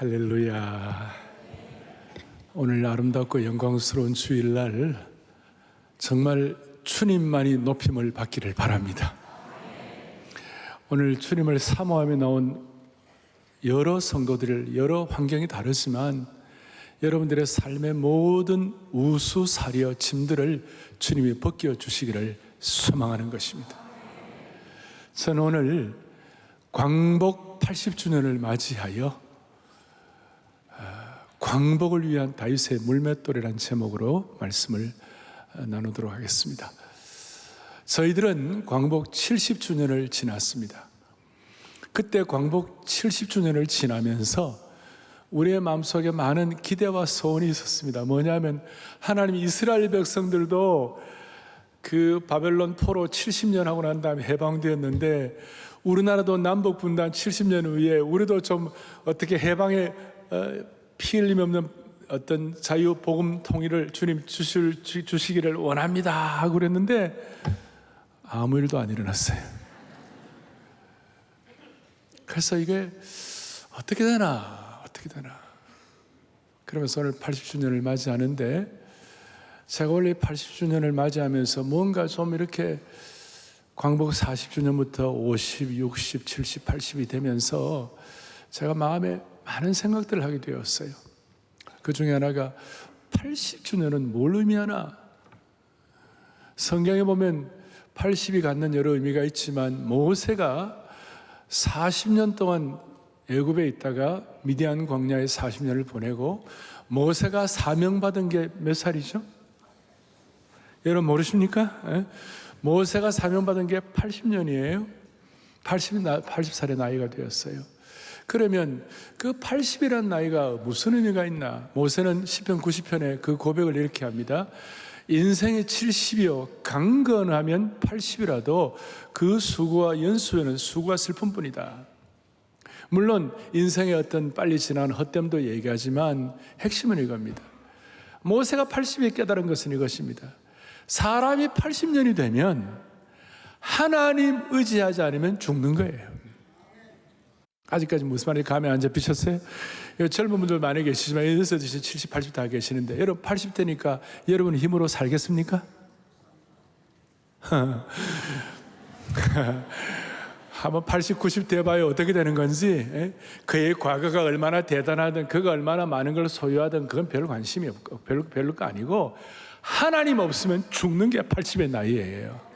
할렐루야. 오늘 아름답고 영광스러운 주일날 정말 주님만이 높임을 받기를 바랍니다. 오늘 주님을 사모하며 나온 여러 성도들, 여러 환경이 다르지만 여러분들의 삶의 모든 우수사려 짐들을 주님이 벗겨 주시기를 소망하는 것입니다. 저는 오늘 광복 80주년을 맞이하여 광복을 위한 다윗의 물맷돌이라는 제목으로 말씀을 나누도록 하겠습니다. 저희들은 광복 70주년을 지났습니다. 그때 광복 70주년을 지나면서 우리의 마음속에 많은 기대와 소원이 있었습니다. 뭐냐면 하나님 이스라엘 백성들도 그 바벨론 포로 70년 하고 난 다음에 해방되었는데 우리나라도 남북 분단 70년 후에 우리도 좀 어떻게 해방에 피 흘림 없는 어떤 자유 복음 통일을 주님 주시기를 원합니다 하고 그랬는데 아무 일도 안 일어났어요. 그래서 이게 어떻게 되나 그러면서 오늘 80주년을 맞이하는데 제가 원래 80주년을 맞이하면서 뭔가 좀 이렇게 광복 40주년부터 50, 60, 70, 80이 되면서 제가 마음에 많은 생각들을 하게 되었어요. 그 중에 하나가 80주년은 뭘 의미하나? 성경에 보면 80이 갖는 여러 의미가 있지만 모세가 40년 동안 애굽에 있다가 미디안 광야에 40년을 보내고 모세가 사명받은 게 몇 살이죠? 여러분 모르십니까? 모세가 사명받은 게 80년이에요. 80살의 나이가 되었어요. 그러면 그 80이라는 나이가 무슨 의미가 있나? 모세는 시편 90편에 그 고백을 이렇게 합니다. 인생이 70이요 강건하면 80이라도 그 수고와 연수에는 수고가 슬픔뿐이다. 물론 인생의 어떤 빨리 지나간 헛됨도 얘기하지만 핵심은 이겁니다. 모세가 80에 깨달은 것은 이것입니다. 사람이 80년이 되면 하나님 의지하지 않으면 죽는 거예요. 아직까지 무슨 말인지 감이 안 잡히셨어요? 젊은 분들 많이 계시지만 70, 80 다 계시는데 여러분 80대니까 여러분 힘으로 살겠습니까? 한번 80, 90 돼봐요. 어떻게 되는 건지. 그의 과거가 얼마나 대단하든 그가 얼마나 많은 걸 소유하든 그건 별 관심이 없고 별로 거 아니고 하나님 없으면 죽는 게 80의 나이예요.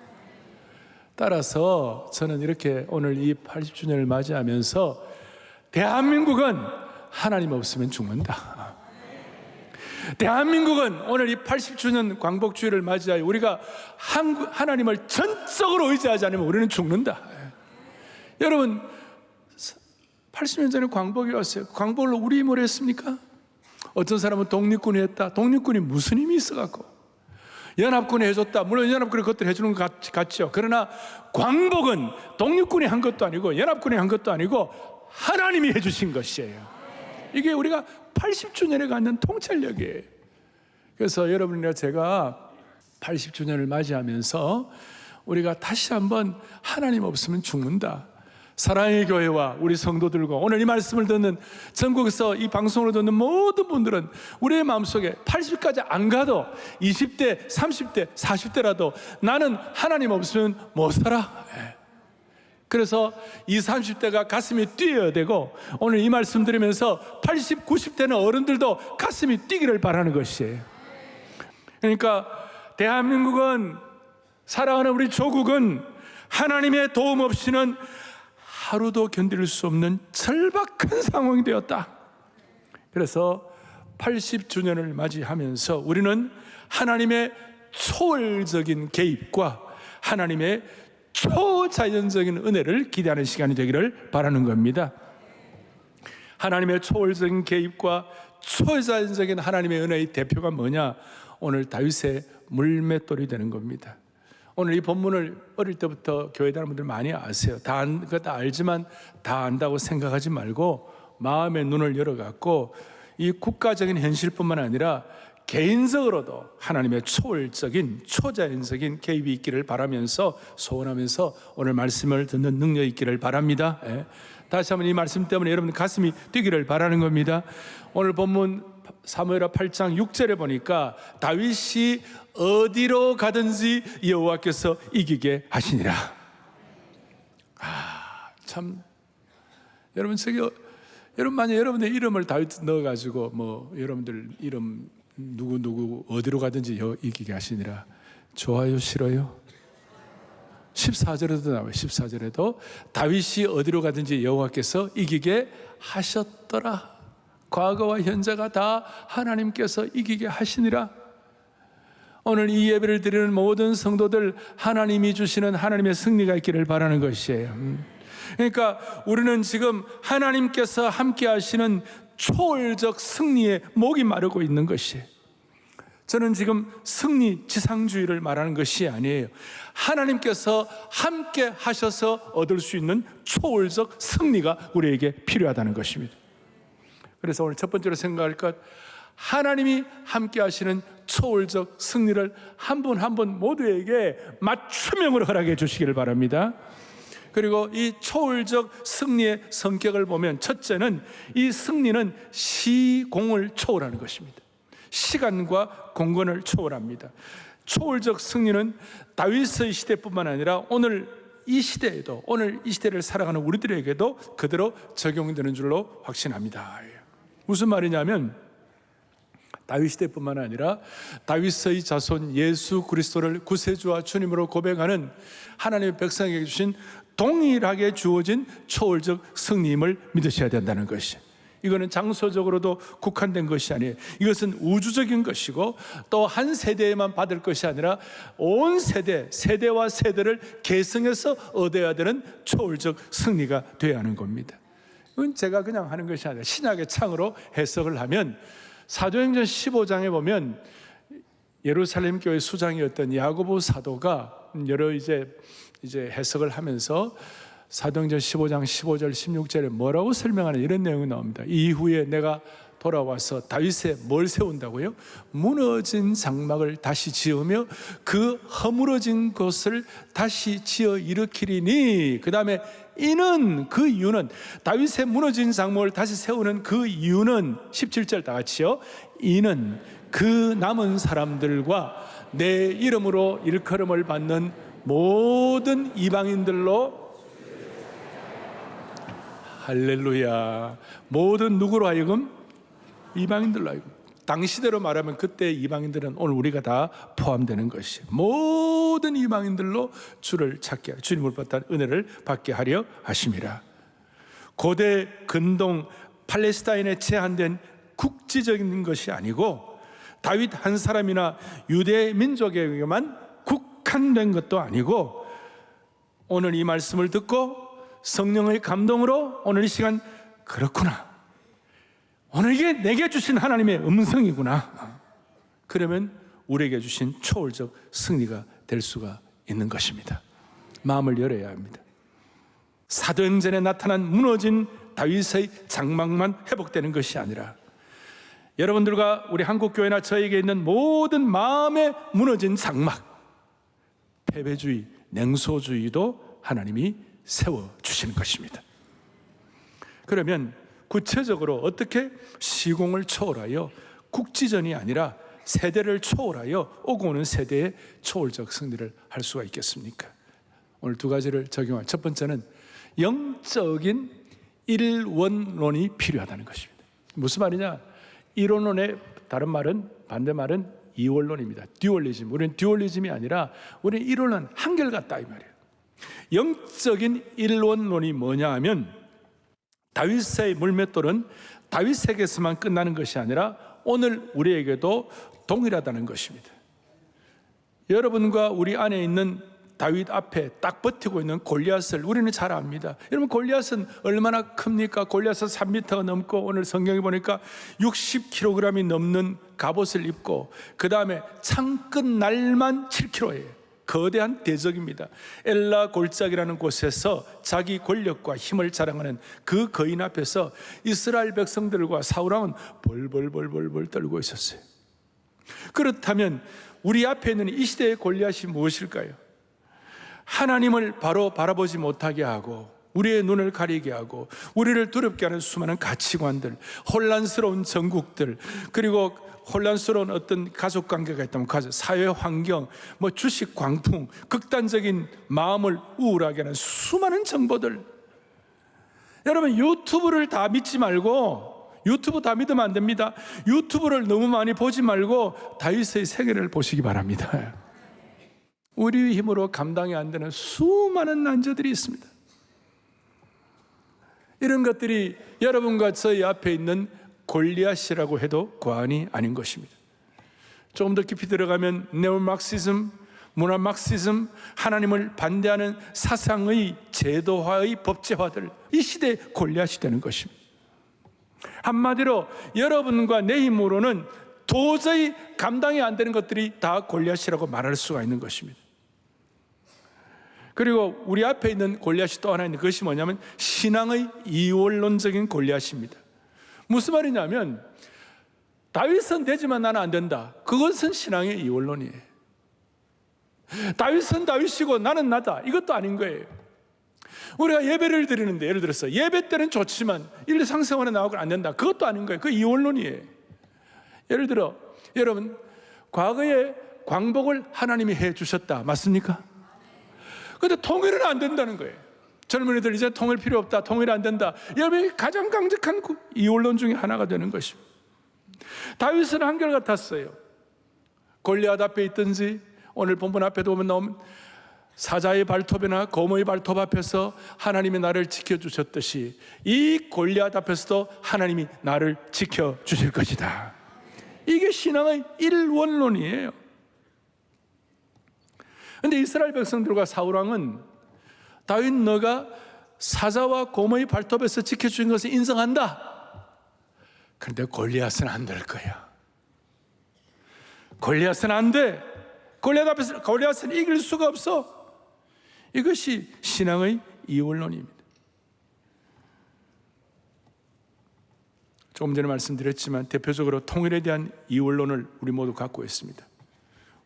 따라서 저는 이렇게 오늘 이 80주년을 맞이하면서 대한민국은 하나님 없으면 죽는다. 대한민국은 오늘 이 80주년 광복주의를 맞이하여 우리가 하나님을 전적으로 의지하지 않으면 우리는 죽는다. 여러분 80년 전에 광복이 왔어요. 광복을 우리 힘으로 했습니까? 어떤 사람은 독립군이 했다. 독립군이 무슨 힘이 있어갖고 연합군이 해줬다. 물론 연합군이 그것들 해주는 것 같죠. 그러나 광복은 독립군이 한 것도 아니고 연합군이 한 것도 아니고 하나님이 해주신 것이에요. 이게 우리가 80주년에 갖는 통찰력이에요. 그래서 여러분이나 제가 80주년을 맞이하면서 우리가 다시 한번 하나님 없으면 죽는다. 사랑의 교회와 우리 성도들과 오늘 이 말씀을 듣는 전국에서 이 방송을 듣는 모든 분들은 우리의 마음속에 80까지 안 가도 20대, 30대, 40대라도 나는 하나님 없으면 못 살아. 그래서 20, 30대가 가슴이 뛰어야 되고 오늘 이 말씀 들으면서 80, 90대는 어른들도 가슴이 뛰기를 바라는 것이에요. 그러니까 대한민국은 사랑하는 우리 조국은 하나님의 도움 없이는 하루도 견딜 수 없는 절박한 상황이 되었다. 그래서 80주년을 맞이하면서 우리는 하나님의 초월적인 개입과 하나님의 초자연적인 은혜를 기대하는 시간이 되기를 바라는 겁니다. 하나님의 초월적인 개입과 초자연적인 하나님의 은혜의 대표가 뭐냐? 오늘 다윗의 물맷돌이 되는 겁니다. 오늘 이 본문을 어릴 때부터 교회 다니는 분들 많이 아세요. 다 알지만 다 안다고 생각하지 말고 마음의 눈을 열어갖고 이 국가적인 현실뿐만 아니라 개인적으로도 하나님의 초월적인 초자연적인 개입이 있기를 바라면서 소원하면서 오늘 말씀을 듣는 능력이 있기를 바랍니다. 다시 한번 이 말씀 때문에 여러분 가슴이 뛰기를 바라는 겁니다. 오늘 본문 사무엘하 8장 6절에 보니까 다윗이 어디로 가든지 여호와께서 이기게 하시니라. 참 여러분 여러분 만약 여러분의 이름을 다윗 넣어가지고 뭐 여러분들 이름 누구 어디로 가든지 이기게 하시니라. 좋아요, 싫어요? 14절에도 나와요. 14절에도 다윗이 어디로 가든지 여호와께서 이기게 하셨더라. 과거와 현재가 다 하나님께서 이기게 하시니라. 오늘 이 예배를 드리는 모든 성도들 하나님이 주시는 하나님의 승리가 있기를 바라는 것이에요. 그러니까 우리는 지금 하나님께서 함께 하시는 초월적 승리에 목이 마르고 있는 것이에요. 저는 지금 승리 지상주의를 말하는 것이 아니에요. 하나님께서 함께 하셔서 얻을 수 있는 초월적 승리가 우리에게 필요하다는 것입니다. 그래서 오늘 첫 번째로 생각할 것, 하나님이 함께 하시는 초월적 승리를 한 분 한 분 모두에게 맞춤형으로 허락해 주시기를 바랍니다. 그리고 이 초월적 승리의 성격을 보면 첫째는 이 승리는 시공을 초월하는 것입니다. 시간과 공간을 초월합니다. 초월적 승리는 다윗의 시대뿐만 아니라 오늘 이 시대에도, 오늘 이 시대를 살아가는 우리들에게도 그대로 적용되는 줄로 확신합니다. 무슨 말이냐면 다윗 시대뿐만 아니라 다윗의 자손 예수 그리스도를 구세주와 주님으로 고백하는 하나님의 백성에게 주신 동일하게 주어진 초월적 승리임을 믿으셔야 된다는 것이, 이거는 장소적으로도 국한된 것이 아니에요. 이것은 우주적인 것이고 또 한 세대에만 받을 것이 아니라 온 세대와 세대를 계승해서 얻어야 되는 초월적 승리가 되어야 하는 겁니다. 이건 제가 그냥 하는 것이 아니라 신약의 창으로 해석을 하면 사도행전 15장에 보면 예루살렘 교회 수장이었던 야고보 사도가 여러 이제 해석을 하면서 사도행전 15장 15절 16절에 뭐라고 설명하는 이런 내용이 나옵니다. 이후에 내가 돌아와서 다윗에 뭘 세운다고요? 무너진 장막을 다시 지으며 그 허물어진 곳을 다시 지어 일으키리니, 그 다음에 그 이유는 다윗의 무너진 장막을 다시 세우는 그 이유는 17절 다 같이요. 이는 그 남은 사람들과 내 이름으로 일컬음을 받는 모든 이방인들로, 할렐루야, 모든 누구로 하여금? 이방인들로 하여금. 당시대로 말하면 그때 이방인들은 오늘 우리가 다 포함되는 것이, 모든 이방인들로 주를 찾게, 주님을 받는 은혜를 받게 하려 하심이라. 고대 근동 팔레스타인에 제한된 국지적인 것이 아니고 다윗 한 사람이나 유대 민족에게만 국한된 것도 아니고, 오늘 이 말씀을 듣고 성령의 감동으로 오늘 이 시간, 그렇구나, 오늘 이게 내게 주신 하나님의 음성이구나, 그러면 우리에게 주신 초월적 승리가 될 수가 있는 것입니다. 마음을 열어야 합니다. 사도행전에 나타난 무너진 다윗의 장막만 회복되는 것이 아니라 여러분들과 우리 한국교회나 저에게 있는 모든 마음에 무너진 장막, 패배주의, 냉소주의도 하나님이 세워주시는 것입니다. 그러면 구체적으로 어떻게 시공을 초월하여 국지전이 아니라 세대를 초월하여 오고 오는 세대의 초월적 승리를 할 수가 있겠습니까? 오늘 두 가지를 적용할, 첫 번째는 영적인 일원론이 필요하다는 것입니다. 무슨 말이냐? 일원론의 다른 말은, 반대말은 이원론입니다. 듀얼리즘. 우리는 듀얼리즘이 아니라 우리는 일원론, 한결같다 이 말이에요. 영적인 일원론이 뭐냐 하면 다윗의 물맷돌은 다윗에게서만 끝나는 것이 아니라 오늘 우리에게도 동일하다는 것입니다. 여러분과 우리 안에 있는 다윗 앞에 딱 버티고 있는 골리앗을 우리는 잘 압니다. 여러분, 골리앗은 얼마나 큽니까? 골리앗은 3m가 넘고 오늘 성경에 보니까 60kg이 넘는 갑옷을 입고 그 다음에 창끝 날만 7kg예요. 거대한 대적입니다. 엘라 골짜기라는 곳에서 자기 권력과 힘을 자랑하는 그 거인 앞에서 이스라엘 백성들과 사울왕은 벌벌 떨고 있었어요. 그렇다면 우리 앞에 있는 이 시대의 골리앗이 무엇일까요? 하나님을 바로 바라보지 못하게 하고 우리의 눈을 가리게 하고 우리를 두렵게 하는 수많은 가치관들, 혼란스러운 전국들, 그리고 혼란스러운 어떤 가족관계가 있다면 사회 환경, 주식 광풍, 극단적인 마음을 우울하게 하는 수많은 정보들. 여러분, 유튜브를 다 믿지 말고, 유튜브 다 믿으면 안 됩니다. 유튜브를 너무 많이 보지 말고 다윗의 세계를 보시기 바랍니다. 우리 힘으로 감당이 안 되는 수많은 난제들이 있습니다. 이런 것들이 여러분과 저희 앞에 있는 골리앗이라고 해도 과언이 아닌 것입니다. 조금 더 깊이 들어가면 네오마르크시즘, 문화마르크시즘, 하나님을 반대하는 사상의 제도화의 법제화들, 이 시대의 골리앗이 되는 것입니다. 한마디로 여러분과 내 힘으로는 도저히 감당이 안 되는 것들이 다 골리앗이라고 말할 수가 있는 것입니다. 그리고 우리 앞에 있는 골리앗이 또 하나 있는 것이 뭐냐면 신앙의 이원론적인 골리앗입니다. 무슨 말이냐면 다윗은 되지만 나는 안 된다. 그것은 신앙의 이원론이에요. 다윗은 다윗이고 나는 나다. 이것도 아닌 거예요. 우리가 예배를 드리는데 예를 들어서 예배 때는 좋지만 일상생활에 나오고는 안 된다. 그것도 아닌 거예요. 그 이원론이에요. 예를 들어 여러분, 과거에 광복을 하나님이 해 주셨다. 맞습니까? 그런데 통일은 안 된다는 거예요. 젊은이들 이제 통일 필요 없다, 통일 안 된다. 여러분이 가장 강력한 이원론 중에 하나가 되는 것입니다. 다윗은 한결같았어요. 골리앗 앞에 있든지 오늘 본문 앞에도 보면 나오면 사자의 발톱이나 고모의 발톱 앞에서 하나님이 나를 지켜주셨듯이 이 골리앗 앞에서도 하나님이 나를 지켜주실 것이다. 이게 신앙의 일원론이에요. 그런데 이스라엘 백성들과 사울왕은 다윗 너가 사자와 고모의 발톱에서 지켜주신 것을 인정한다. 그런데 골리앗은 안 될 거야. 골리앗은 안 돼. 골리앗 앞에서 골리앗은 이길 수가 없어. 이것이 신앙의 이원론입니다. 조금 전에 말씀드렸지만 대표적으로 통일에 대한 이원론을 우리 모두 갖고 있습니다.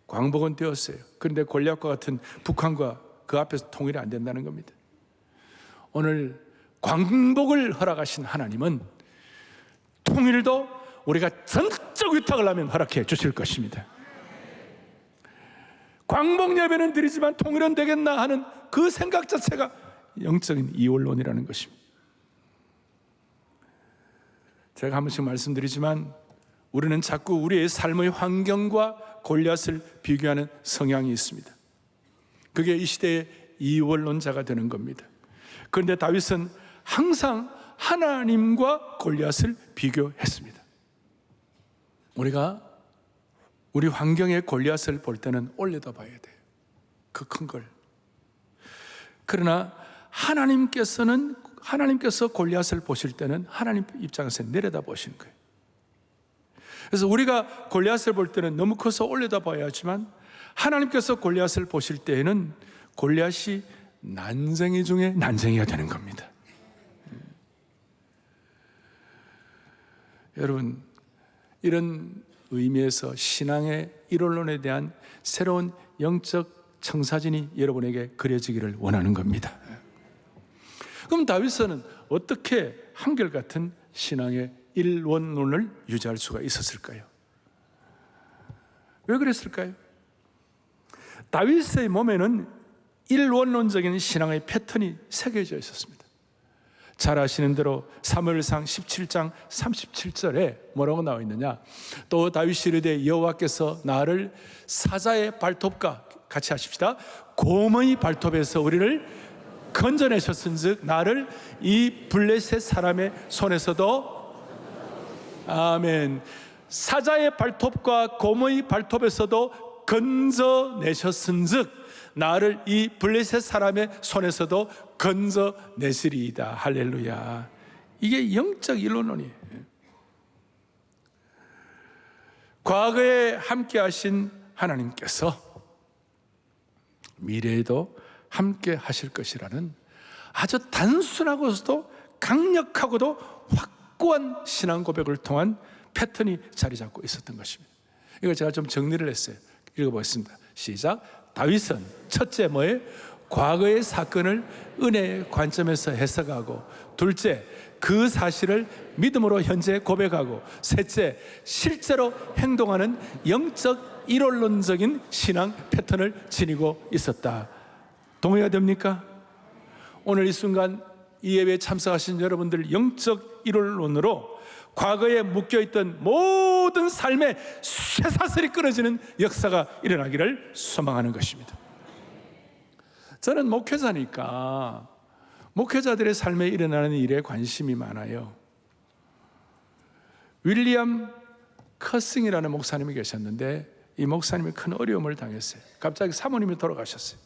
광복은 되었어요. 그런데 골리앗과 같은 북한과 그 앞에서 통일이 안 된다는 겁니다. 오늘 광복을 허락하신 하나님은 통일도 우리가 전적 위탁을 하면 허락해 주실 것입니다. 광복 예배는 드리지만 통일은 되겠나 하는 그 생각 자체가 영적인 이원론이라는 것입니다. 제가 한 번씩 말씀드리지만 우리는 자꾸 우리의 삶의 환경과 골리앗을 비교하는 성향이 있습니다. 그게 이 시대의 이원론자가 되는 겁니다. 그런데 다윗은 항상 하나님과 골리앗을 비교했습니다. 우리가 우리 환경의 골리앗을 볼 때는 올려다 봐야 돼요. 그 큰 걸. 그러나 하나님께서 골리앗을 보실 때는 하나님 입장에서 내려다 보시는 거예요. 그래서 우리가 골리앗을 볼 때는 너무 커서 올려다 봐야 하지만 하나님께서 골리앗을 보실 때에는 골리앗이 난쟁이 중에 난쟁이가 되는 겁니다. 여러분, 이런 의미에서 신앙의 일원론에 대한 새로운 영적 청사진이 여러분에게 그려지기를 원하는 겁니다. 그럼 다윗은 어떻게 한결같은 신앙의 일원론을 유지할 수가 있었을까요? 왜 그랬을까요? 다윗의 몸에는 일원론적인 신앙의 패턴이 새겨져 있었습니다. 잘 아시는 대로 사무엘상 17장 37절에 뭐라고 나와 있느냐? 또 다윗이 이르되 여호와께서 나를 사자의 발톱과 같이 하십시다. 곰의 발톱에서 우리를 건져내셨은즉 나를 이 블레셋 사람의 손에서도 아멘. 사자의 발톱과 곰의 발톱에서도 건져내셨은즉 나를 이 블레셋 사람의 손에서도 건져내시리이다. 할렐루야. 이게 영적 일원론이에요. 과거에 함께 하신 하나님께서 미래에도 함께 하실 것이라는 아주 단순하고도 강력하고도 확고한 신앙 고백을 통한 패턴이 자리 잡고 있었던 것입니다. 이걸 제가 좀 정리를 했어요. 읽어보겠습니다. 시작. 다윗은 첫째 뭐예요? 과거의 사건을 은혜의 관점에서 해석하고, 둘째, 그 사실을 믿음으로 현재 고백하고, 셋째, 실제로 행동하는 영적 이론론적인 신앙 패턴을 지니고 있었다. 동의가 됩니까? 오늘 이 순간 이 예배에 참석하신 여러분들 영적 이론론으로 과거에 묶여있던 모든 삶의 쇠사슬이 끊어지는 역사가 일어나기를 소망하는 것입니다. 저는 목회자니까 목회자들의 삶에 일어나는 일에 관심이 많아요. 윌리엄 커싱이라는 목사님이 계셨는데 이 목사님이 큰 어려움을 당했어요. 갑자기 사모님이 돌아가셨어요.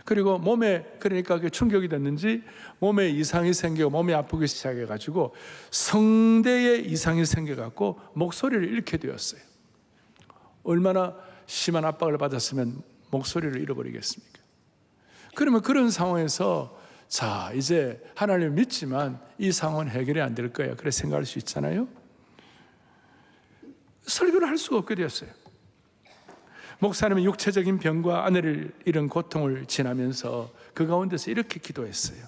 그리고 몸에, 그러니까 그게 충격이 됐는지 몸에 이상이 생기고 몸이 아프기 시작해가지고 성대에 이상이 생겨갖고 목소리를 잃게 되었어요. 얼마나 심한 압박을 받았으면 목소리를 잃어버리겠습니까? 그러면 그런 상황에서 자, 이제 하나님을 믿지만 이 상황은 해결이 안 될 거야, 그래 생각할 수 있잖아요. 설교를 할 수가 없게 되었어요. 목사님은 육체적인 병과 아내를 잃은 고통을 지나면서 그 가운데서 이렇게 기도했어요.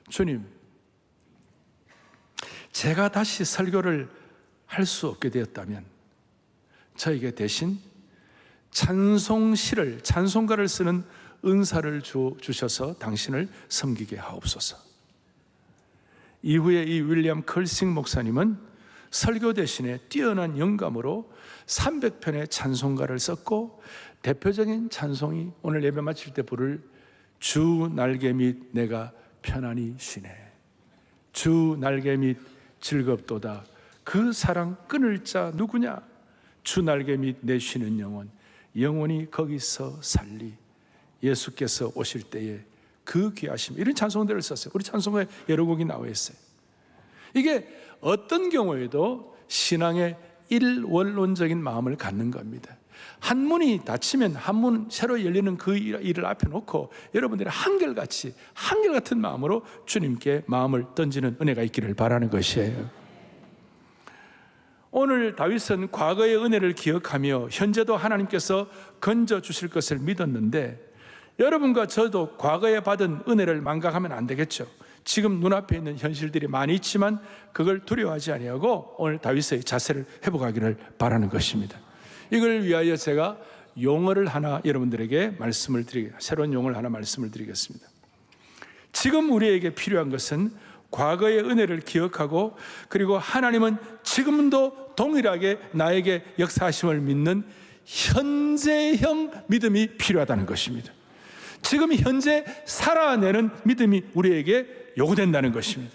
주님, 제가 다시 설교를 할 수 없게 되었다면 저에게 대신 찬송시를, 찬송가를 쓰는 은사를 주셔서 당신을 섬기게 하옵소서. 이후에 이 윌리엄 컬싱 목사님은 설교 대신에 뛰어난 영감으로 300편의 찬송가를 썼고, 대표적인 찬송이 오늘 예배 마칠 때 부를 주 날개 밑 내가 편안히 쉬네. 주 날개 밑 즐겁도다. 그 사랑 끊을 자 누구냐? 주 날개 밑 내 쉬는 영혼, 영원히 거기서 살리. 예수께서 오실 때에 그 귀하심. 이런 찬송들을 썼어요. 우리 찬송가에 여러 곡이 나와 있어요. 이게 어떤 경우에도 신앙의 일원론적인 마음을 갖는 겁니다. 한 문이 닫히면 한 문 새로 열리는 그 일을 앞에 놓고 여러분들이 한결같이, 한결같은 마음으로 주님께 마음을 던지는 은혜가 있기를 바라는 것이에요. 오늘 다윗은 과거의 은혜를 기억하며 현재도 하나님께서 건져주실 것을 믿었는데, 여러분과 저도 과거에 받은 은혜를 망각하면 안 되겠죠. 지금 눈앞에 있는 현실들이 많이 있지만 그걸 두려워하지 아니하고 오늘 다윗의 자세를 회복하기를 바라는 것입니다. 이걸 위하여 제가 용어를 하나 여러분들에게 새로운 용어를 하나 말씀을 드리겠습니다. 지금 우리에게 필요한 것은 과거의 은혜를 기억하고, 그리고 하나님은 지금도 동일하게 나에게 역사하심을 믿는 현재형 믿음이 필요하다는 것입니다. 지금 현재 살아내는 믿음이 우리에게 요구된다는 것입니다.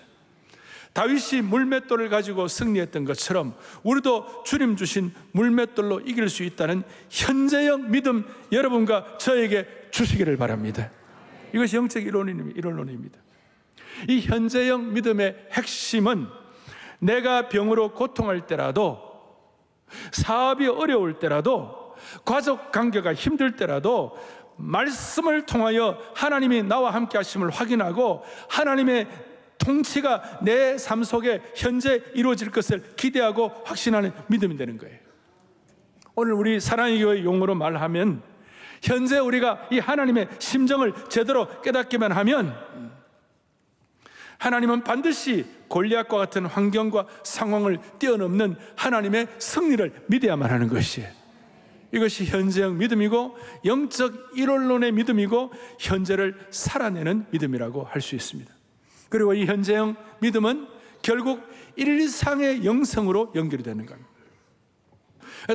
다윗이 물맷돌을 가지고 승리했던 것처럼 우리도 주님 주신 물맷돌로 이길 수 있다는 현재형 믿음 여러분과 저에게 주시기를 바랍니다. 이것이 영적 이론론입니다. 이 현재형 믿음의 핵심은 내가 병으로 고통할 때라도, 사업이 어려울 때라도, 가족 관계가 힘들 때라도 말씀을 통하여 하나님이 나와 함께 하심을 확인하고 하나님의 통치가 내 삶 속에 현재 이루어질 것을 기대하고 확신하는 믿음이 되는 거예요. 오늘 우리 사랑의 교회 용어로 말하면 현재 우리가 이 하나님의 심정을 제대로 깨닫기만 하면 하나님은 반드시 골리앗과 같은 환경과 상황을 뛰어넘는 하나님의 승리를 믿어야만 하는 것이에요. 이것이 현재형 믿음이고 영적 이론론의 믿음이고 현재를 살아내는 믿음이라고 할 수 있습니다. 그리고 이 현재형 믿음은 결국 일상의 영성으로 연결이 되는 겁니다.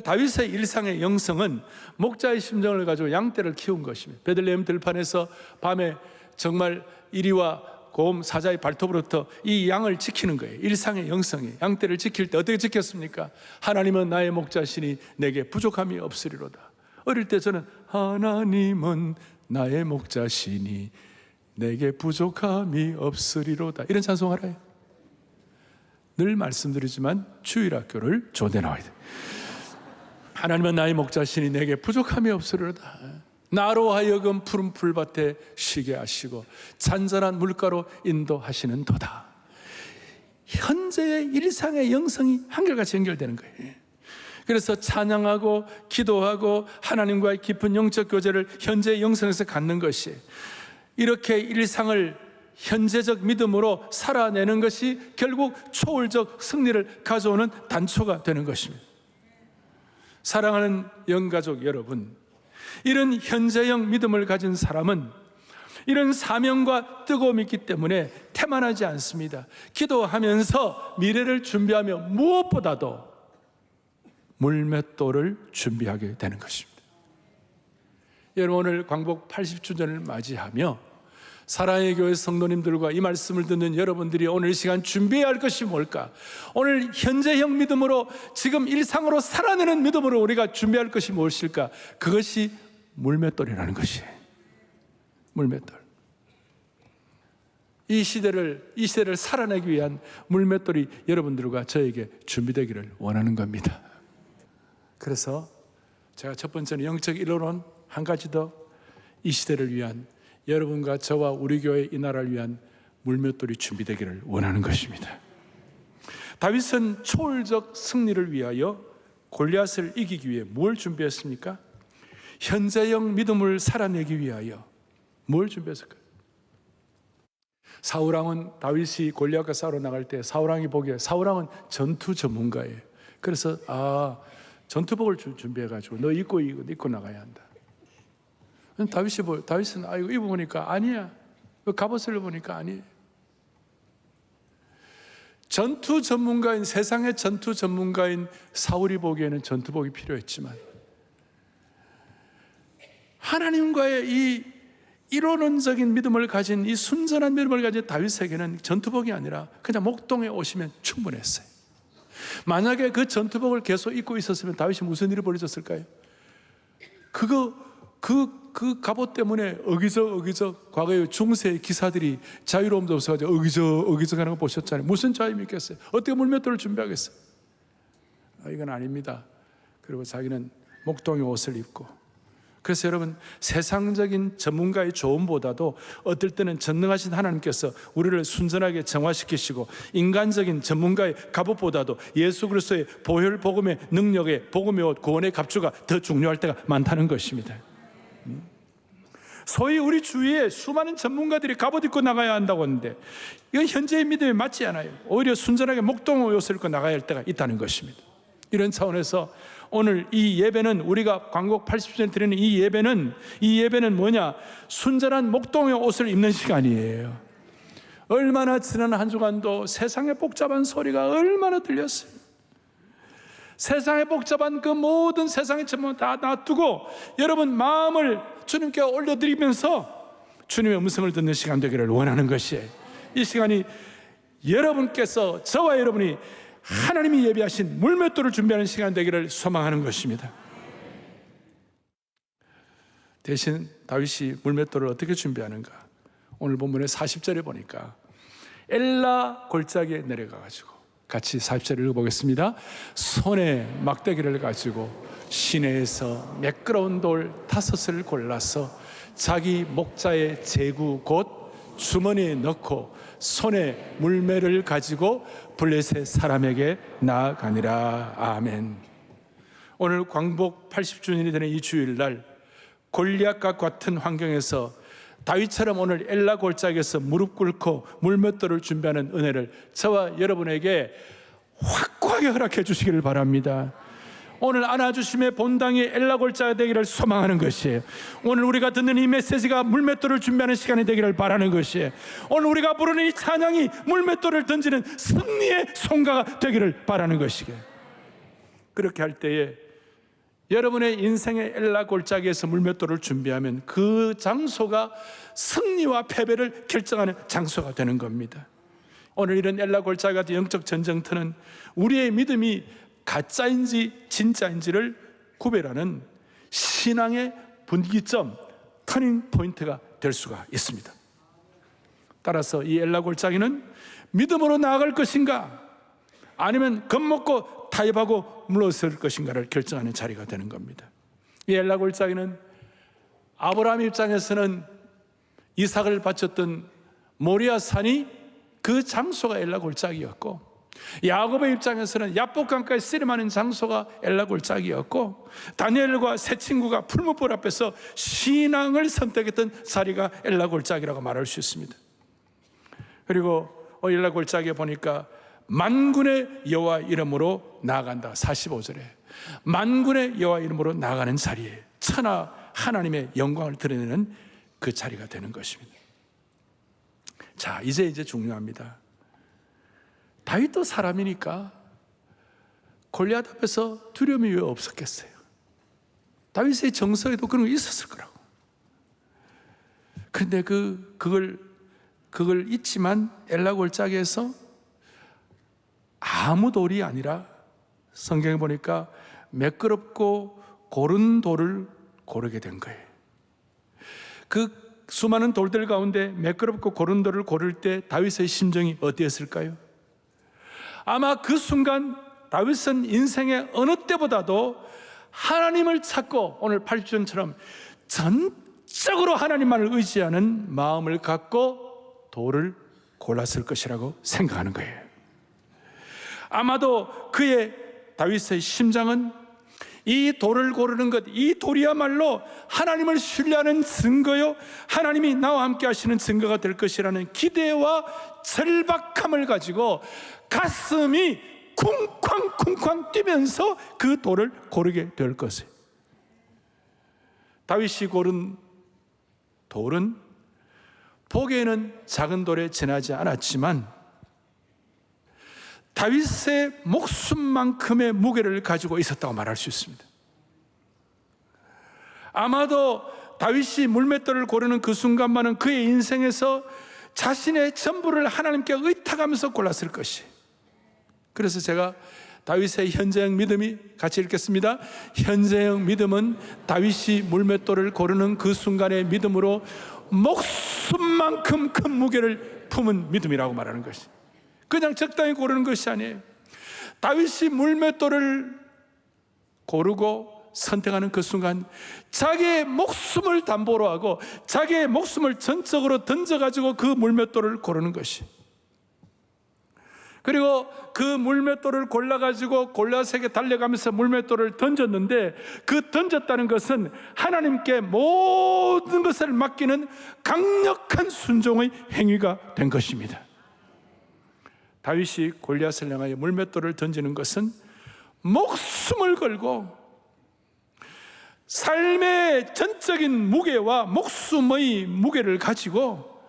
다윗의 일상의 영성은 목자의 심정을 가지고 양떼를 키운 것입니다. 베들레헴 들판에서 밤에 정말 이리와 곰 사자의 발톱으로부터 이 양을 지키는 거예요. 일상의 영성이. 양떼를 지킬 때 어떻게 지켰습니까? 하나님은 나의 목자시니 내게 부족함이 없으리로다. 어릴 때 저는 하나님은 나의 목자시니 내게 부족함이 없으리로다, 이런 찬송 알아요? 늘 말씀드리지만 주일학교를 조대 나와야 돼요. 하나님은 나의 목자시니 내게 부족함이 없으리로다. 나로 하여금 푸른 풀밭에 쉬게 하시고 잔잔한 물가로 인도하시는 도다. 현재의 일상의 영성이 한결같이 연결되는 거예요. 그래서 찬양하고 기도하고 하나님과의 깊은 영적 교제를 현재 영성에서 갖는 것이, 이렇게 일상을 현재적 믿음으로 살아내는 것이 결국 초월적 승리를 가져오는 단초가 되는 것입니다. 사랑하는 영가족 여러분, 이런 현재형 믿음을 가진 사람은 이런 사명과 뜨거움이 있기 때문에 태만하지 않습니다. 기도하면서 미래를 준비하며 무엇보다도 물맷돌을 준비하게 되는 것입니다. 여러분, 오늘 광복 80주년을 맞이하며 사랑의 교회 성도님들과 이 말씀을 듣는 여러분들이 오늘 이 시간 준비해야 할 것이 뭘까? 오늘 현재형 믿음으로, 지금 일상으로 살아내는 믿음으로 우리가 준비할 것이 무엇일까? 그것이 물맷돌이라는 것이에요. 물맷돌. 이 시대를 살아내기 위한 물맷돌이 여러분들과 저에게 준비되기를 원하는 겁니다. 그래서 제가 첫 번째는 영적 이론론 한 가지 더, 이 시대를 위한, 여러분과 저와 우리 교회 이 나라를 위한 물맷돌이 준비되기를 원하는 것입니다. 다윗은 초월적 승리를 위하여 골리앗을 이기기 위해 뭘 준비했습니까? 현재형 믿음을 살아내기 위하여 뭘 준비했을까요? 사울왕은 다윗이 골리앗과 싸우러 나갈 때 사울왕이 보기에, 사울왕은 전투 전문가예요. 그래서 전투복을 준비해가지고 너 입고 나가야 한다. 다윗은 이거 입어보니까 아니야. 갑옷을 보니까 아니에요. 전투 전문가인, 세상의 전투 전문가인 사울이 보기에는 전투복이 필요했지만, 하나님과의 이 이론론적인 믿음을 가진, 이 순전한 믿음을 가진 다윗에게는 전투복이 아니라 그냥 목동에 오시면 충분했어요. 만약에 그 전투복을 계속 입고 있었으면 다윗이 무슨 일이 벌어졌을까요? 그 갑옷 때문에 어기적 과거의 중세 기사들이 자유로움도 없어가지고 어기적 하는 거 보셨잖아요. 무슨 자유 있겠어요? 어떻게 물맷돌을 준비하겠어요? 이건 아닙니다. 그리고 자기는 목동의 옷을 입고, 그래서 여러분, 세상적인 전문가의 조언보다도 어떨 때는 전능하신 하나님께서 우리를 순전하게 정화시키시고, 인간적인 전문가의 갑옷보다도 예수 그리스도의 보혈 복음의 능력에, 복음의 옷, 구원의 갑주가 더 중요할 때가 많다는 것입니다. 소위 우리 주위에 수많은 전문가들이 갑옷 입고 나가야 한다고 하는데, 이건 현재의 믿음에 맞지 않아요. 오히려 순전하게 목동의 옷을 입고 나가야 할 때가 있다는 것입니다. 이런 차원에서 오늘 이 예배는, 우리가 광복 80주년 드리는 이 예배는 뭐냐? 순전한 목동의 옷을 입는 시간이에요. 얼마나 지난 한 주간도 세상의 복잡한 소리가 얼마나 들렸어요. 세상의 복잡한 그 모든 세상의 전문 다 놔두고 여러분 마음을 주님께 올려드리면서 주님의 음성을 듣는 시간 되기를 원하는 것이에요. 이 시간이 여러분께서, 저와 여러분이 하나님이 예비하신 물맷돌을 준비하는 시간 되기를 소망하는 것입니다. 대신 다윗이 물맷돌을 어떻게 준비하는가? 오늘 본문의 40절에 보니까 엘라 골짜기에 내려가가지고, 같이 40절 읽어보겠습니다. 손에 막대기를 가지고 시내에서 매끄러운 돌 5을 골라서 자기 목자의 제구 곧 주머니에 넣고 손에 물매를 가지고 블레셋 사람에게 나아가니라. 아멘. 오늘 광복 80주년이 되는 이 주일날, 골리앗과 같은 환경에서 다윗처럼 오늘 엘라 골짜기에서 무릎 꿇고 물맷돌을 준비하는 은혜를 저와 여러분에게 확고하게 허락해 주시기를 바랍니다. 오늘 안아주심의 본당이 엘라 골짜기가 되기를 소망하는 것이에요. 오늘 우리가 듣는 이 메시지가 물맷돌을 준비하는 시간이 되기를 바라는 것이에요. 오늘 우리가 부르는 이 찬양이 물맷돌을 던지는 승리의 송가가 되기를 바라는 것이에요. 그렇게 할 때에 여러분의 인생의 엘라 골짜기에서 물맷돌을 준비하면 그 장소가 승리와 패배를 결정하는 장소가 되는 겁니다. 오늘 이런 엘라 골짜기 같은 영적 전쟁터는 우리의 믿음이 가짜인지 진짜인지를 구별하는 신앙의 분기점, 터닝 포인트가 될 수가 있습니다. 따라서 이 엘라 골짜기는 믿음으로 나아갈 것인가, 아니면 겁먹고 타협하고 물러설 것인가를 결정하는 자리가 되는 겁니다. 이 엘라 골짜기는 아브라함 입장에서는 이삭을 바쳤던 모리아 산이 그 장소가 엘라 골짜기였고, 야곱의 입장에서는 야복강가에 씨름하는 장소가 엘라 골짜기였고, 다니엘과 세 친구가 풀무불 앞에서 신앙을 선택했던 자리가 엘라 골짜기라고 말할 수 있습니다. 그리고 엘라 골짜기에 보니까 만군의 여호와 이름으로 나아간다. 45절에 만군의 여호와 이름으로 나아가는 자리에 천하 하나님의 영광을 드러내는 그 자리가 되는 것입니다. 자, 이제 중요합니다. 다윗도 사람이니까 골리앗 앞에서 두려움이 왜 없었겠어요? 다윗의 정서에도 그런 게 있었을 거라고. 그런데 그걸 잊지만 엘라 골짜기에서 아무 돌이 아니라 성경에 보니까 매끄럽고 고른 돌을 고르게 된 거예요. 그 수많은 돌들 가운데 매끄럽고 고른 돌을 고를 때 다윗의 심정이 어땠을까요? 아마 그 순간 다윗은 인생의 어느 때보다도 하나님을 찾고 오늘 80전처럼 전적으로 하나님만을 의지하는 마음을 갖고 돌을 골랐을 것이라고 생각하는 거예요. 아마도 다윗의 심장은 이 돌을 고르는 것, 이 돌이야말로 하나님을 신뢰하는 증거요, 하나님이 나와 함께 하시는 증거가 될 것이라는 기대와 절박함을 가지고 가슴이 쿵쾅쿵쾅 뛰면서 그 돌을 고르게 될 것이에요. 다윗이 고른 돌은 보기에는 작은 돌에 지나지 않았지만 다윗의 목숨만큼의 무게를 가지고 있었다고 말할 수 있습니다. 아마도 다윗이 물맷돌을 고르는 그 순간만은 그의 인생에서 자신의 전부를 하나님께 의탁하면서 골랐을 것이. 그래서 제가 다윗의 현재형 믿음이 같이 읽겠습니다. 현재형 믿음은 다윗이 물맷돌을 고르는 그 순간의 믿음으로 목숨만큼 큰 무게를 품은 믿음이라고 말하는 것이. 그냥 적당히 고르는 것이 아니에요. 다윗이 물맷돌을 고르고 선택하는 그 순간 자기의 목숨을 담보로 하고 자기의 목숨을 전적으로 던져가지고 그 물맷돌을 고르는 것이. 그리고 그 물맷돌을 골라가지고 골리앗에게 달려가면서 물맷돌을 던졌는데, 그 던졌다는 것은 하나님께 모든 것을 맡기는 강력한 순종의 행위가 된 것입니다. 다윗이 골리앗을 향하여 물맷돌을 던지는 것은 목숨을 걸고 삶의 전적인 무게와 목숨의 무게를 가지고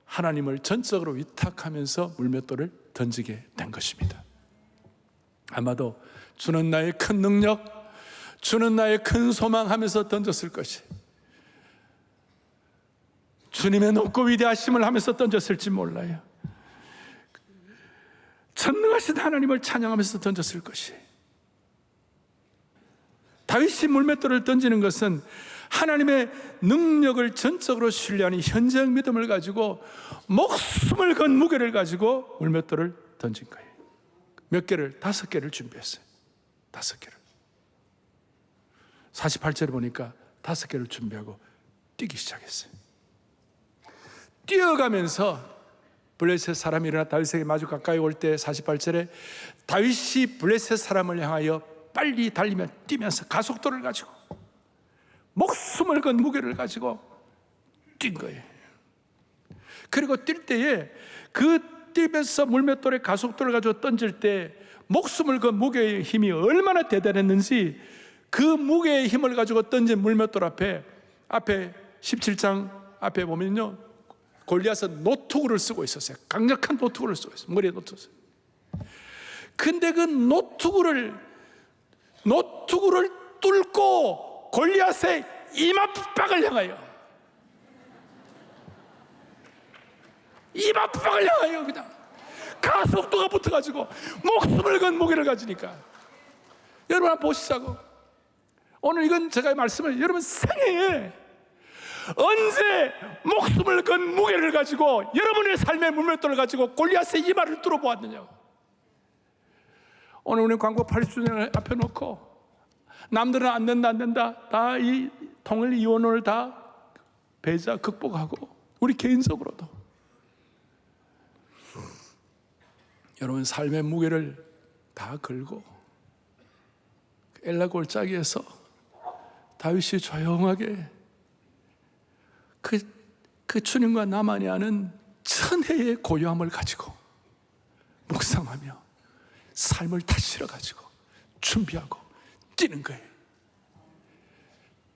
하나님을 전적으로 위탁하면서 물맷돌을 던지게 된 것입니다. 아마도 주는 나의 큰 능력, 주는 나의 큰 소망 하면서 던졌을 것이, 주님의 높고 위대하심을 하면서 던졌을지 몰라요. 전능하신 하나님을 찬양하면서 던졌을 것이. 다윗이 물맷돌을 던지는 것은 하나님의 능력을 전적으로 신뢰하는 현재형 믿음을 가지고 목숨을 건 무게를 가지고 물맷돌을 던진 거예요. 몇 개를? 5개를 준비했어요. 5개를. 48절에 보니까 5개를 준비하고 뛰기 시작했어요. 뛰어가면서 블레셋 사람이 일어나 다윗에게 마주 가까이 올 때 48절에 다윗이 블레셋 사람을 향하여 빨리 달리며 뛰면서 가속도를 가지고 목숨을 건 무게를 가지고 뛴 거예요. 그리고 뛸 때에 그 뛰면서 물맷돌의 가속도를 가지고 던질 때 목숨을 건 무게의 힘이 얼마나 대단했는지, 그 무게의 힘을 가지고 던진 물맷돌 앞에 17장 앞에 보면요, 골리앗은 노트구를 쓰고 있었어요. 강력한 노트구를 쓰고 있어요. 머리에 노트구. 근데 그 노트구를 뚫고 골리앗의 이마박을 향하여 그냥 가속도가 붙어가지고 목숨을 건 무게를 가지니까. 여러분 한번 보시자고. 오늘 이건 제가 말씀을 여러분 생애에 언제 목숨을 건 무게를 가지고 여러분의 삶의 물맷돌을 가지고 골리앗의 이마를 뚫어보았느냐고. 오늘 우리 광고 80주년을 앞에 놓고 남들은 안 된다 다 이 통일 이원을 다 배자 극복하고 우리 개인적으로도 여러분, 삶의 무게를 다 걸고 엘라 골짜기에서 다윗이 조용하게 그 주님과 나만이 아는 천혜의 고요함을 가지고 묵상하며 삶을 다스려 가지고 준비하고 뛰는 거예요.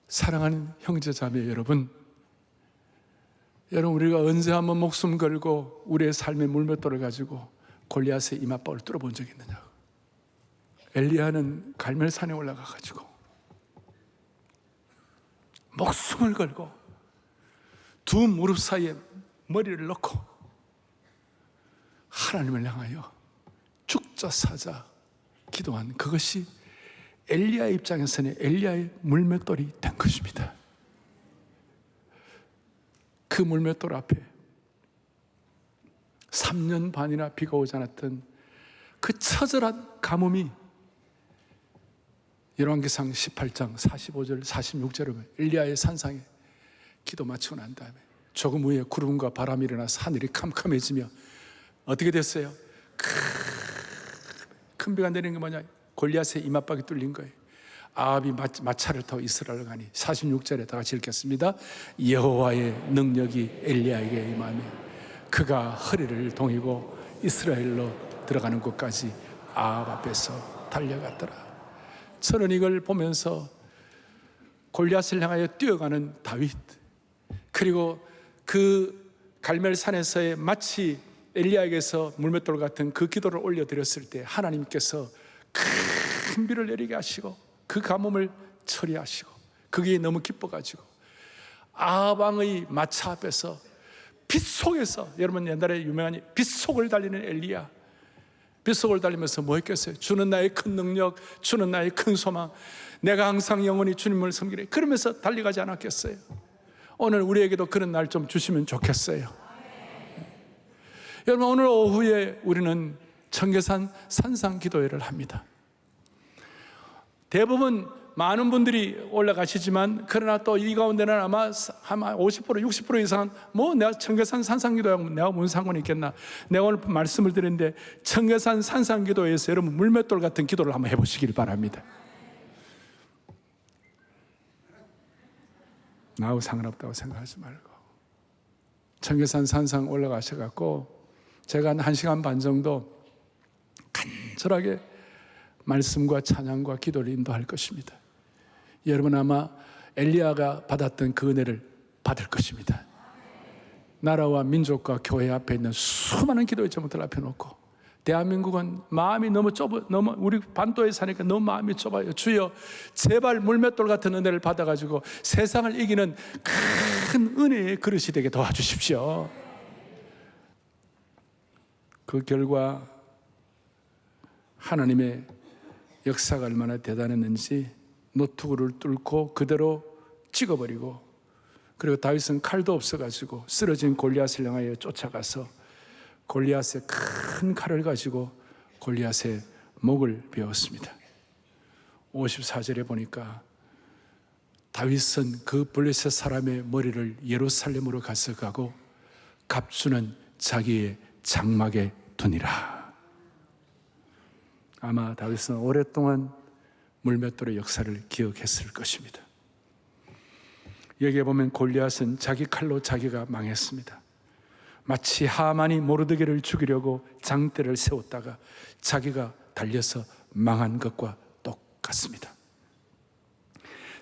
사랑하는 형제 자매 여러분, 우리가 언제 한번 목숨 걸고 우리의 삶의 물맷돌을 가지고 골리앗의 이마박을 뚫어본 적이 있느냐고. 엘리야는 갈멜산에 올라가 가지고 목숨을 걸고 두 무릎 사이에 머리를 넣고 하나님을 향하여 죽자 사자 기도한 그것이 엘리야의 입장에서는 엘리야의 물맷돌이 된 것입니다. 그 물맷돌 앞에 3년 반이나 비가 오지 않았던 그 처절한 가뭄이 열왕기상 18장 45절 46절에 엘리야의 산상에 기도 마치고 난 다음에 조금 후에 구름과 바람이 일어나서 하늘이 캄캄해지며 어떻게 됐어요? 큰 비가 내리는 게 뭐냐? 골리앗의 이마박이 뚫린 거예요. 아합이 마차를 타고 이스라엘을 가니 46절에 다 같이 읽겠습니다. 여호와의 능력이 엘리야에게 임하며 그가 허리를 동이고 이스라엘로 들어가는 곳까지 아합 앞에서 달려갔더라. 저는 이걸 보면서 골리앗을 향하여 뛰어가는 다윗, 그리고 그 갈멜산에서의 마치 엘리야에게서 물맷돌 같은 그 기도를 올려드렸을 때 하나님께서 큰 비를 내리게 하시고 그 가뭄을 처리하시고 그게 너무 기뻐가지고 아합 왕의 마차 앞에서 빗속에서, 여러분 옛날에 유명한 빗속을 달리는 엘리야, 빗속을 달리면서 뭐 했겠어요? 주는 나의 큰 능력, 주는 나의 큰 소망, 내가 항상 영원히 주님을 섬기래, 그러면서 달려가지 않았겠어요? 오늘 우리에게도 그런 날 좀 주시면 좋겠어요. 여러분, 오늘 오후에 우리는 청계산 산상 기도회를 합니다. 대부분 많은 분들이 올라가시지만 그러나 또 이 가운데는 아마 50% 60% 이상은 내가 청계산 산상기도하고 내가 무슨 상관이 있겠나. 내가 오늘 말씀을 드렸는데 청계산 산상기도에서 여러분 물맷돌 같은 기도를 한번 해보시길 바랍니다. 나하고 상관없다고 생각하지 말고 청계산 산상 올라가셔갖고 제가 한 1시간 반 정도 간절하게 말씀과 찬양과 기도를 인도할 것입니다. 여러분 아마 엘리야가 받았던 그 은혜를 받을 것입니다. 나라와 민족과 교회 앞에 있는 수많은 기도의 제목들 앞에 놓고 대한민국은 마음이 너무 우리 반도에 사니까 너무 마음이 좁아요. 주여 제발 물맷돌 같은 은혜를 받아가지고 세상을 이기는 큰 은혜의 그릇이 되게 도와주십시오. 그 결과 하나님의 역사가 얼마나 대단했는지 노트구를 뚫고 그대로 찍어버리고, 그리고 다윗은 칼도 없어가지고 쓰러진 골리앗을 향하여 쫓아가서 골리앗의 큰 칼을 가지고 골리앗의 목을 베었습니다. 54절에 보니까 다윗은 그 블레셋 사람의 머리를 예루살렘으로 가져가고 갑주는 자기의 장막에 두니라. 아마 다윗은 오랫동안 물맷돌의 역사를 기억했을 것입니다. 여기에 보면 골리앗은 자기 칼로 자기가 망했습니다. 마치 하만이 모르드게를 죽이려고 장대를 세웠다가 자기가 달려서 망한 것과 똑같습니다.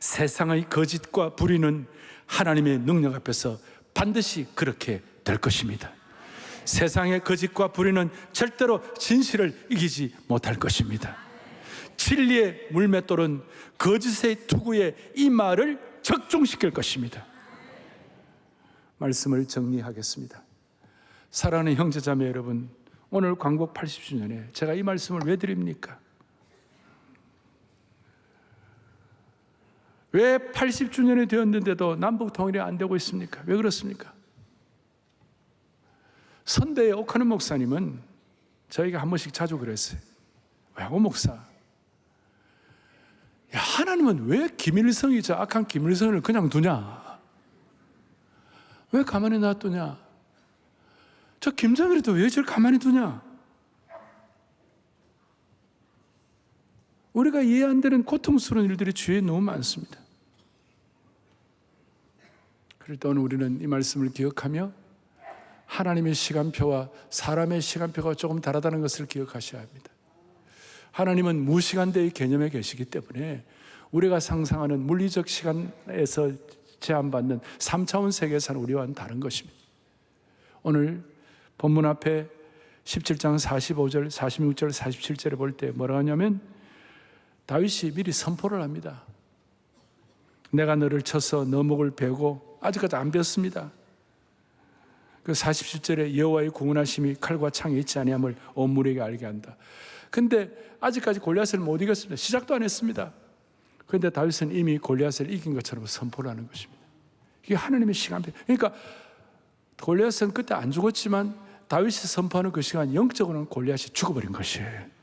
세상의 거짓과 불의는 하나님의 능력 앞에서 반드시 그렇게 될 것입니다. 세상의 거짓과 불의는 절대로 진실을 이기지 못할 것입니다. 진리의 물맷돌은 거짓의 투구의 이마를 적중시킬 것입니다. 말씀을 정리하겠습니다. 사랑하는 형제자매 여러분, 오늘 광복 80주년에 제가 이 말씀을 왜 드립니까? 왜 80주년이 되었는데도 남북 통일이 안 되고 있습니까? 왜 그렇습니까? 선대의 오카는 목사님은 저희가 한 번씩 자주 그랬어요. 오 목사, 야, 하나님은 왜 김일성이 저 악한 김일성을 그냥 두냐? 왜 가만히 놔두냐? 저 김정일이도 왜 저를 가만히 두냐? 우리가 이해 안 되는 고통스러운 일들이 주위에 너무 많습니다. 그럴 때 오늘 우리는 이 말씀을 기억하며 하나님의 시간표와 사람의 시간표가 조금 다르다는 것을 기억하셔야 합니다. 하나님은 무시간대의 개념에 계시기 때문에 우리가 상상하는 물리적 시간에서 제한받는 3차원 세계에 사는 우리와는 다른 것입니다. 오늘 본문 앞에 17장 45절, 46절, 47절을 볼 때 뭐라 하냐면 다윗이 미리 선포를 합니다. 내가 너를 쳐서 너 목을 베고 아직까지 안 뱄습니다. 그 47절에 여호와의 공훈하심이 칼과 창에 있지 아니함을 온 무리에게 알게 한다. 근데 아직까지 골리앗을 못 이겼습니다. 시작도 안 했습니다. 그런데 다윗은 이미 골리앗을 이긴 것처럼 선포를 하는 것입니다. 이게 하나님의 시간표. 그러니까 골리앗은 그때 안 죽었지만 다윗이 선포하는 그 시간 영적으로는 골리앗이 죽어버린 것이에요.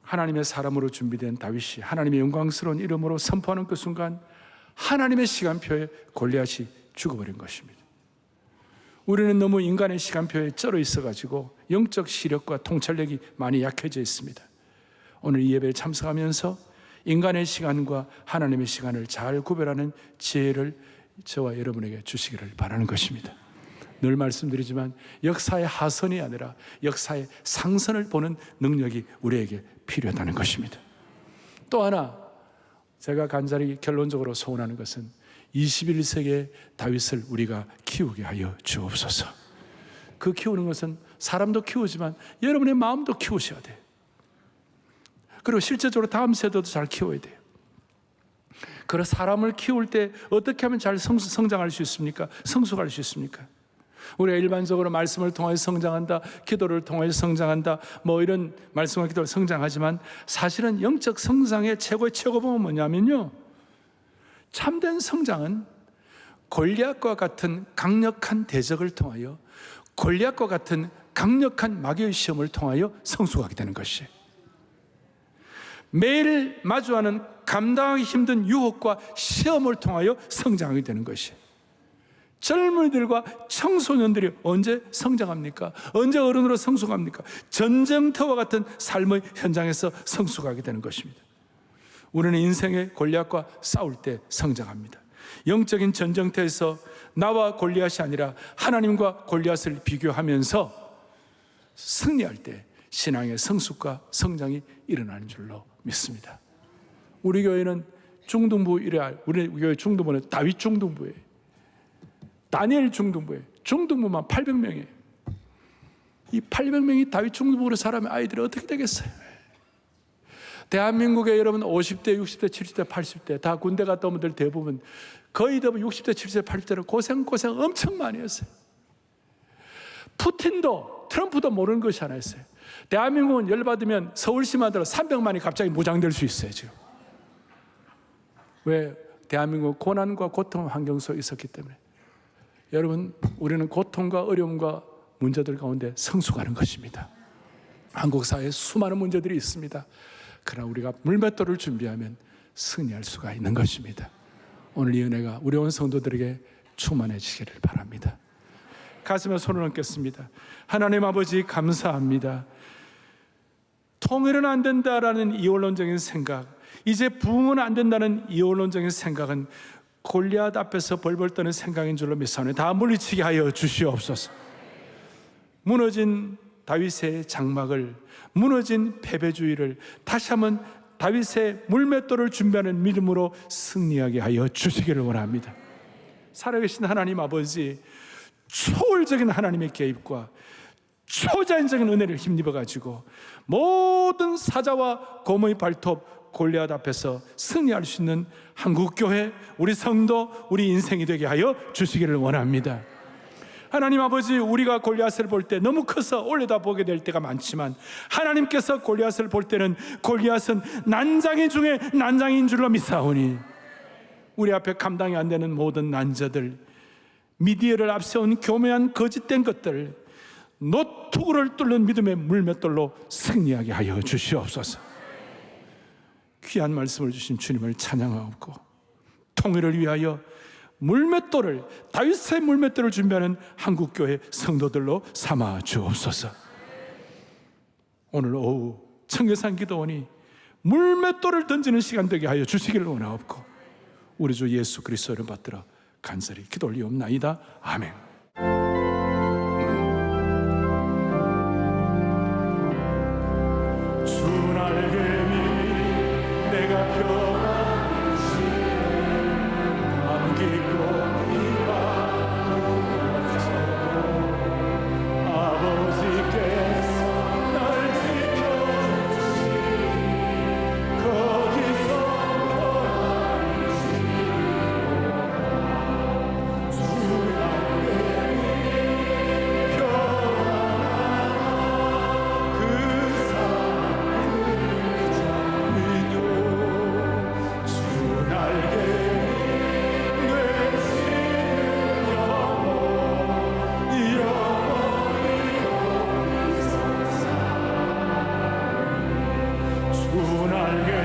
하나님의 사람으로 준비된 다윗이 하나님의 영광스러운 이름으로 선포하는 그 순간 하나님의 시간표에 골리앗이 죽어버린 것입니다. 우리는 너무 인간의 시간표에 쩔어 있어가지고 영적 시력과 통찰력이 많이 약해져 있습니다. 오늘 이 예배에 참석하면서 인간의 시간과 하나님의 시간을 잘 구별하는 지혜를 저와 여러분에게 주시기를 바라는 것입니다. 늘 말씀드리지만 역사의 하선이 아니라 역사의 상선을 보는 능력이 우리에게 필요하다는 것입니다. 또 하나 제가 간절히 결론적으로 소원하는 것은 21세기의 다윗을 우리가 키우게 하여 주옵소서. 그 키우는 것은 사람도 키우지만 여러분의 마음도 키우셔야 돼요. 그리고 실제적으로 다음 세대도 잘 키워야 돼요. 그리고 사람을 키울 때 어떻게 하면 잘 성장할 수 있습니까? 성숙할 수 있습니까? 우리가 일반적으로 말씀을 통해서 성장한다, 기도를 통해서 성장한다, 뭐 이런 말씀과 기도를 성장하지만 사실은 영적 성장의 최고의 최고봉은 뭐냐면요, 참된 성장은 골리앗과 같은 강력한 대적을 통하여, 골리앗과 같은 강력한 마귀의 시험을 통하여 성숙하게 되는 것이에요. 매일 마주하는 감당하기 힘든 유혹과 시험을 통하여 성장하게 되는 것이에요. 젊은이들과 청소년들이 언제 성장합니까? 언제 어른으로 성숙합니까? 전쟁터와 같은 삶의 현장에서 성숙하게 되는 것입니다. 우리는 인생의 골리앗과 싸울 때 성장합니다. 영적인 전쟁터에서 나와 골리앗이 아니라 하나님과 골리앗을 비교하면서 승리할 때 신앙의 성숙과 성장이 일어나는 줄로 믿습니다. 우리 교회는 우리 교회 중등부는 다윗 중등부예요. 다니엘 중등부예요. 중등부만 800명이에요. 이 800명이 다윗 중등부로 자라면 아이들이 어떻게 되겠어요? 대한민국에 여러분 50대, 60대, 70대, 80대 다 군대 갔다 온 분들 대부분 거의 대부분 60대, 70대, 80대는 고생 엄청 많이 했어요. 푸틴도 트럼프도 모르는 것이 하나 있어요. 대한민국은 열받으면 서울시만 들어 300만이 갑자기 무장될 수 있어요. 지금 왜? 대한민국 고난과 고통 환경 속에 있었기 때문에. 여러분, 우리는 고통과 어려움과 문제들 가운데 성숙하는 것입니다. 한국 사회에 수많은 문제들이 있습니다. 그러나 우리가 물맷돌을 준비하면 승리할 수가 있는 것입니다. 오늘 이 은혜가 우리 온 성도들에게 충만해지기를 바랍니다. 가슴에 손을 얹겠습니다. 하나님 아버지, 감사합니다. 통일은 안 된다라는 이원론적인 생각, 이제 부흥은 안 된다는 이원론적인 생각은 골리앗 앞에서 벌벌 떠는 생각인 줄로 믿사오니 다 물리치게 하여 주시옵소서. 무너진 다윗의 장막을, 무너진 패배주의를 다시 한번 다윗의 물맷돌을 준비하는 믿음으로 승리하게 하여 주시기를 원합니다. 살아계신 하나님 아버지, 초월적인 하나님의 개입과 초자연적인 은혜를 힘입어 가지고 모든 사자와 곰의 발톱 골리앗 앞에서 승리할 수 있는 한국교회, 우리 성도, 우리 인생이 되게 하여 주시기를 원합니다. 하나님 아버지, 우리가 골리앗을 볼 때 너무 커서 올려다보게 될 때가 많지만 하나님께서 골리앗을 볼 때는 골리앗은 난장이 중에 난장인 줄로 믿사오니 우리 앞에 감당이 안 되는 모든 난자들, 미디어를 앞세운 교묘한 거짓된 것들, 노트구를 뚫는 믿음의 물맷돌로 승리하게 하여 주시옵소서. 귀한 말씀을 주신 주님을 찬양하옵고 통일을 위하여 물맷돌을, 다윗의 물맷돌을 준비하는 한국교회 성도들로 삼아 주옵소서. 오늘 오후 청계산 기도원이 물맷돌을 던지는 시간 되게 하여 주시기를 원하옵고 우리 주 예수 그리스도를 받들어 간절히 기도 올리옵나이다. 아멘. 주 날개니 내가 편안히 쉬네 안기고 날개